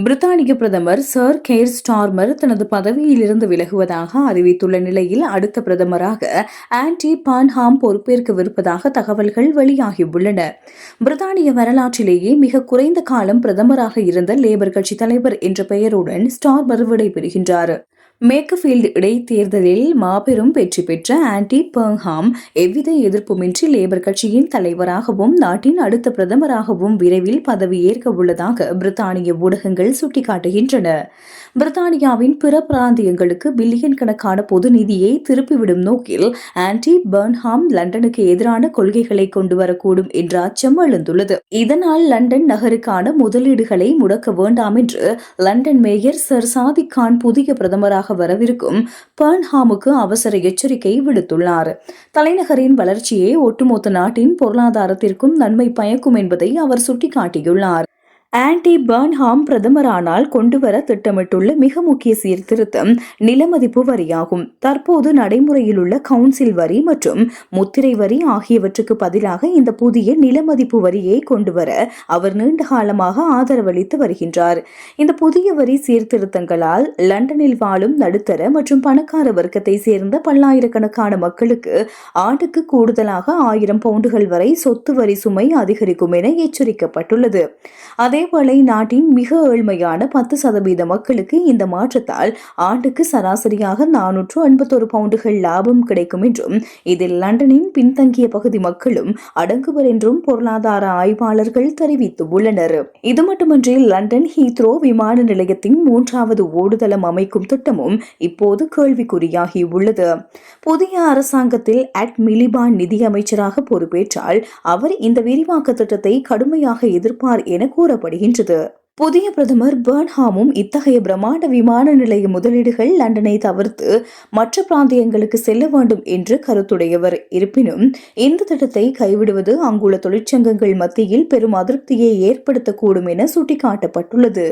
பிரித்தானிய பிரதமர் sir Keir Starmer தனது பதவியிலிருந்து விலகுவதாக அறிவித்துள்ள நிலையில் அடுத்த பிரதமராக ஆன்டி பார்ன்ஹாம் பொறுப்பேற்கவிருப்பதாக தகவல்கள் வெளியாகியுள்ளன. பிரித்தானிய வரலாற்றிலேயே மிக குறைந்த காலம் பிரதமராக இருந்த லேபர் கட்சி தலைவர் என்ற பெயருடன் ஸ்டார்மர் விடைபெறுகின்றார். மேக்கஃபீல்டு இடைத்தேர்தலில் மாபெரும் வெற்றி பெற்ற ஆன்டி பர்ன்ஹாம் எவ்வித எதிர்ப்புமின்றி லேபர் கட்சியின் தலைவராகவும் நாட்டின் அடுத்த பிரதமராகவும் விரைவில் பதவியேற்க உள்ளதாக பிரித்தானிய ஊடகங்கள் சுட்டிக்காட்டுகின்றன. பிரித்தானியாவின் பிற பிராந்தியங்களுக்கு பில்லியன் கணக்கான பொது நிதியை திருப்பிவிடும் நோக்கில் ஆன்டி பர்ன்ஹாம் லண்டனுக்கு எதிரான கொள்கைகளை கொண்டுவரக்கூடும் என்ற அச்சம் எழுந்துள்ளது. இதனால் லண்டன் நகருக்கான முதலீடுகளை முடக்க வேண்டாம் என்று London mayor sir Sadiq Khan புதிய பிரதமராக வரவிருக்கும் பர்ன்ஹாமுக்கு அவசர எச்சரிக்கை விடுத்துள்ளார். தலைநகரின் வளர்ச்சியே ஒட்டுமொத்த நாட்டின் பொருளாதாரத்திற்கும் நன்மை பயக்கும் என்பதை அவர் சுட்டிக்காட்டியுள்ளார். ஆன்டி பர்ன்ஹாம் பிரதமரானால் கொண்டுவர திட்டமிட்டுள்ள மிக முக்கிய சீர்திருத்தம் நிலமதிப்பு வரியாகும். தற்போது நடைமுறையில் உள்ள கவுன்சில் வரி மற்றும் முத்திரை வரி ஆகியவற்றுக்கு பதிலாக இந்த புதிய நிலமதிப்பு வரியை கொண்டுவர அவர் நீண்ட காலமாக ஆதரவளித்து வருகின்றார். இந்த புதிய வரி சீர்திருத்தங்களால் லண்டனில் வாழும் நடுத்தர மற்றும் பணக்கார வர்க்கத்தை சேர்ந்த பல்லாயிரக்கணக்கான மக்களுக்கு ஆண்டுக்கு கூடுதலாக 1000 பவுண்டுகள் வரை சொத்து வரி சுமை அதிகரிக்கும் என எச்சரிக்கப்பட்டுள்ளது. அதேவேளை நாட்டின் மிக ஏழ்மையான 10% மக்களுக்கு இந்த மாற்றத்தால் ஆண்டுக்கு சராசரியாக 451 பவுண்டுகள் லாபம் கிடைக்கும் என்றும் இதில் லண்டனின் பின்தங்கிய பகுதி மக்களும் அடங்குவர் என்றும் பொருளாதார ஆய்வாளர்கள் தெரிவித்துள்ளனர். இது மட்டுமன்றி லண்டன் ஹீத்ரோ விமான நிலையத்தின் 3வது ஓடுதளம் அமைக்கும் திட்டமும் இப்போது கேள்விக்குறியாகியுள்ளது. புதிய அரசாங்கத்தில் ஆக்ட் மிலிபான் நிதி அமைச்சராக பொறுப்பேற்றால் அவர் இந்த விரிவாக்க திட்டத்தை கடுமையாக எதிர்ப்பார் என கூறப்படுகின்றது. புதிய பிரதமர் பர்ன்ஹாமும் இத்தகைய பிரம்மாண்ட விமான நிலைய முதலீடுகள் லண்டனை தவிர்த்து மற்ற பிராந்தியங்களுக்கு செல்ல வேண்டும் என்று கருத்துடையவர். இருப்பினும் இந்த திட்டத்தை கைவிடுவது அங்குள்ள தொழிற்சங்கங்கள் மத்தியில் பெரும் அதிருப்தியை ஏற்படுத்தக்கூடும் என சுட்டிக்காட்டப்பட்டுள்ளது.